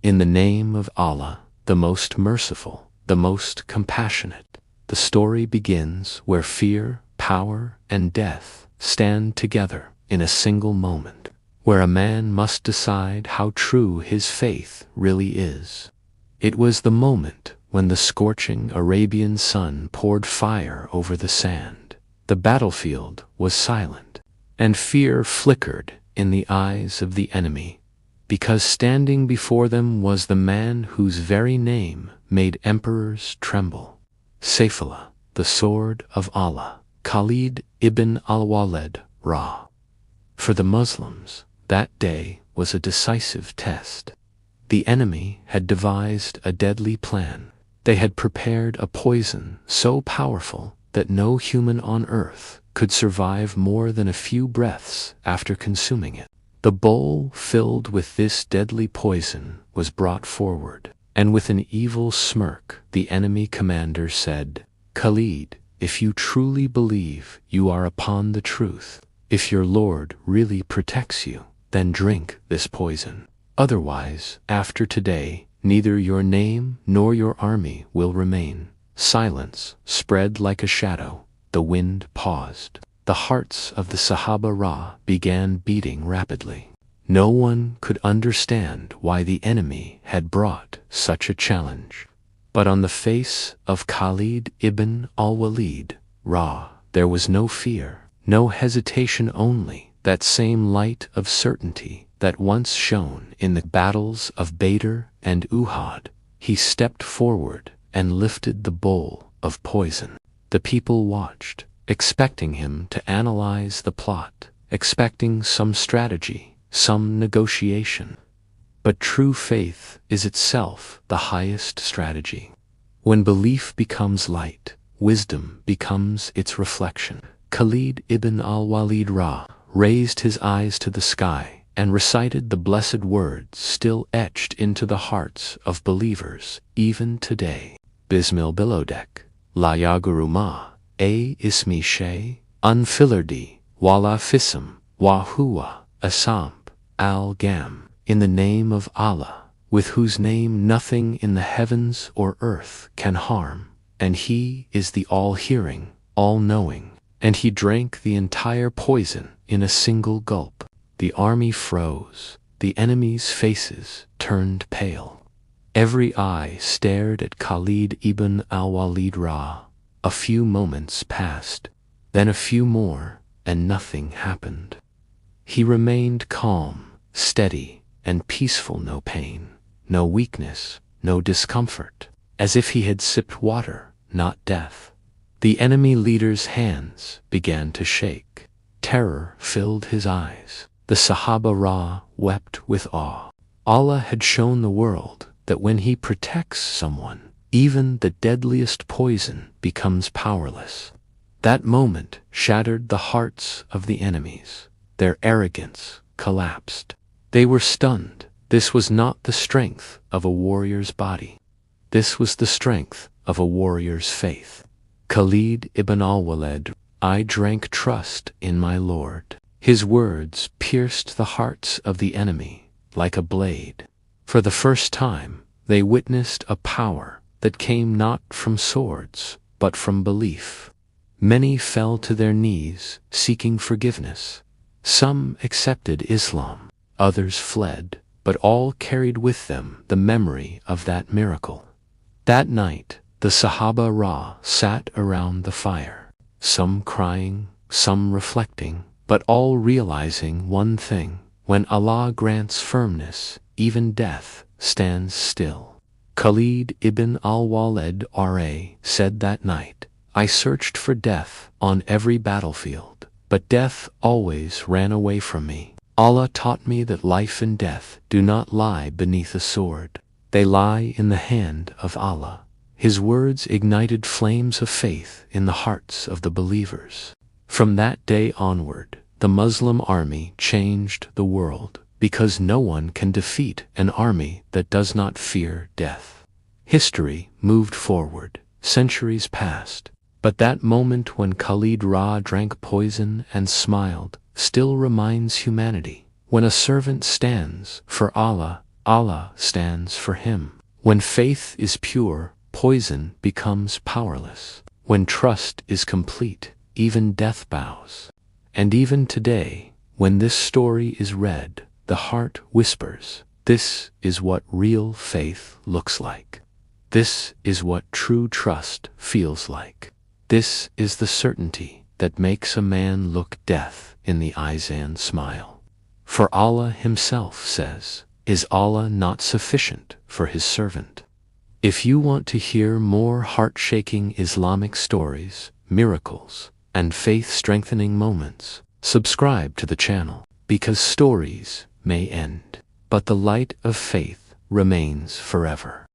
In the name of Allah, the most merciful, the most compassionate. The story begins where fear, power, and death stand together in a single moment, where a man must decide how true his faith really is. It was the moment when the scorching Arabian sun poured fire over the sand. The battlefield was silent, and fear flickered in the eyes of the enemy, because standing before them was the man whose very name made emperors tremble. Sayfullah, the sword of Allah, Khalid ibn Al-Walid, Ra. For the Muslims, that day was a decisive test. The enemy had devised a deadly plan. They had prepared a poison so powerful that no human on earth could survive more than a few breaths after consuming it. The bowl filled with this deadly poison was brought forward, and with an evil smirk the enemy commander said, "Khalid, if you truly believe you are upon the truth, if your Lord really protects you, then drink this poison. Otherwise, after today, neither your name nor your army will remain." Silence spread like a shadow. The wind paused. The hearts of the Sahaba Ra began beating rapidly. No one could understand why the enemy had brought such a challenge. But on the face of Khalid ibn Al-Walid, Ra, there was no fear, no hesitation, only that same light of certainty that once shone in the battles of Badr and Uhud. He stepped forward and lifted the bowl of poison. The people watched, expecting him to analyze the plot, expecting some strategy, some negotiation. But true faith is itself the highest strategy. When belief becomes light, wisdom becomes its reflection. Khalid ibn Al-Walid Ra raised his eyes to the sky and recited the blessed words still etched into the hearts of believers even today. Bismil bilodek, la yaguruma, a ismi shay, unfilardi, wala fism, wa huwa, asamp, al-gam. In the name of Allah, with whose name nothing in the heavens or earth can harm, and He is the all-hearing, all-knowing. And he drank the entire poison in a single gulp. The army froze. The enemy's faces turned pale. Every eye stared at Khalid ibn Al-Walid Ra. A few moments passed, then a few more, and nothing happened. He remained calm, steady, and peaceful. No pain, no weakness, no discomfort, as if he had sipped water, not death. The enemy leader's hands began to shake. Terror filled his eyes. The Sahaba Ra wept with awe. Allah had shown the world that when He protects someone, even the deadliest poison becomes powerless. That moment shattered the hearts of the enemies. Their arrogance collapsed. They were stunned. This was not the strength of a warrior's body. This was the strength of a warrior's faith. Khalid ibn Al-Walid, I drank trust in my Lord. His words pierced the hearts of the enemy like a blade. For the first time, they witnessed a power that came not from swords, but from belief. Many fell to their knees, seeking forgiveness. Some accepted Islam, others fled, but all carried with them the memory of that miracle. That night, the Sahaba Ra sat around the fire, some crying, some reflecting, but all realizing one thing: when Allah grants firmness, even death stands still. Khalid ibn Al-Walid Ra said that night, I searched for death on every battlefield, but death always ran away from me. Allah taught me that life and death do not lie beneath a sword. They lie in the hand of Allah. His words ignited flames of faith in the hearts of the believers. From that day onward, the Muslim army changed the world, because no one can defeat an army that does not fear death. History moved forward, centuries passed, but that moment when Khalid Ra drank poison and smiled still reminds humanity. When a servant stands for Allah, Allah stands for him. When faith is pure, poison becomes powerless. When trust is complete, even death bows. And even today, when this story is read, the heart whispers, this is what real faith looks like. This is what true trust feels like. This is the certainty that makes a man look death in the eyes and smile. For Allah himself says, is Allah not sufficient for his servant? If you want to hear more heart-shaking Islamic stories, miracles, and faith-strengthening moments, subscribe to the channel, because stories may end, but the light of faith remains forever.